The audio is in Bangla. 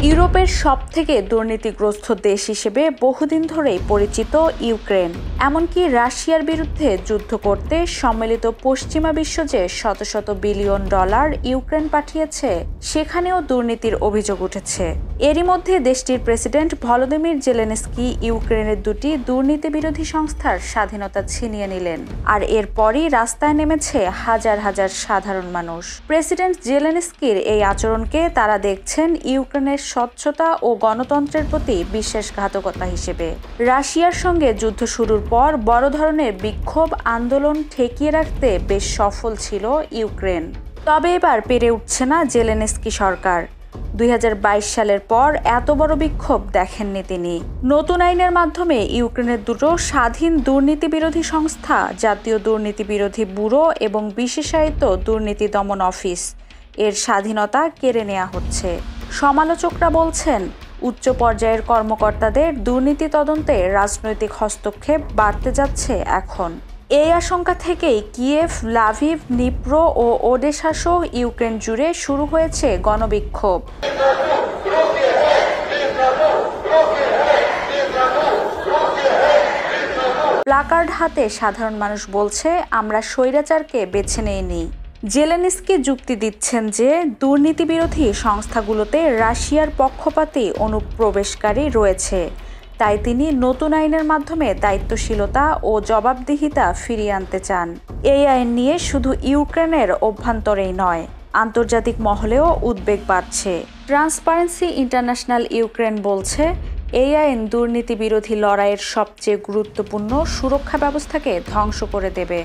ইউরোপের সবথেকে দুর্নীতিগ্রস্ত দেশ হিসেবে বহুদিন ধরেই পরিচিত ইউক্রেন। এমনকি রাশিয়ার বিরুদ্ধে যুদ্ধ করতে সম্মিলিত পশ্চিমা বিশ্ব যে শত শত বিলিয়ন ডলার ইউক্রেন পাঠিয়েছে, সেখানেও দুর্নীতির অভিযোগ উঠেছে। এরই মধ্যে দেশটির প্রেসিডেন্ট ভলোদিমির জেলেনস্কি ইউক্রেনের দুটি দুর্নীতি বিরোধী সংস্থার স্বাধীনতা ছিনিয়ে নিলেন। আর এরপরই রাস্তায় নেমেছে হাজার হাজার সাধারণ মানুষ। প্রেসিডেন্ট জেলেনস্কির এই আচরণকে তারা দেখছেন ইউক্রেনের স্বচ্ছতা ও গণতন্ত্রের প্রতি বিশ্বাসঘাতকতা হিসেবে। রাশিয়ার সঙ্গে যুদ্ধ শুরুর পর বড় ধরনের বিক্ষোভ আন্দোলন ঠেকিয়ে রাখতে বেশ সফল ছিল ইউক্রেন। তবে এবার পেরে উঠছে না জেলেনস্কি সরকার। 2022 সালের পর এত বড় বিক্ষোভ দেখেননি তিনি। নতুন আইনের মাধ্যমে ইউক্রেনের দুটো স্বাধীন দুর্নীতি বিরোধী সংস্থা, জাতীয় দুর্নীতি বিরোধী ব্যুরো এবং বিশেষায়িত দুর্নীতি দমন অফিস এর স্বাধীনতা কেড়ে নেওয়া হচ্ছে। সমালোচকরা বলছেন, উচ্চ পর্যায়ের কর্মকর্তাদের দুর্নীতি তদন্তে রাজনৈতিক হস্তক্ষেপ বাড়তে যাচ্ছে এখন। এই আশঙ্কা থেকেই কিয়েভ, লাভিভ, নিপ্রো ও ওডেসা সহ ইউক্রেন জুড়ে শুরু হয়েছে গণবিক্ষোভ। প্লাকার্ড হাতে সাধারণ মানুষ বলছে, আমরা স্বৈরাচারকে বেছে নেইনি। জেলেনস্কি যুক্তি দিচ্ছেন যে দুর্নীতি বিরোধী সংস্থাগুলোতে রাশিয়ার পক্ষপাতী অনুপ্রবেশকারী রয়েছে, তাই তিনি নতুন আইনের মাধ্যমে দায়িত্বশীলতা ও জবাবদিহিতা ফিরিয়ে আনতে চান। এই আইন নিয়ে শুধু ইউক্রেনের অভ্যন্তরেই নয়, আন্তর্জাতিক মহলেও উদ্বেগ বাড়ছে। ট্রান্সপারেন্সি ইন্টারন্যাশনাল ইউক্রেন বলছে, এই আইন দুর্নীতি বিরোধী লড়াইয়ের সবচেয়ে গুরুত্বপূর্ণ সুরক্ষা ব্যবস্থাকে ধ্বংস করে দেবে।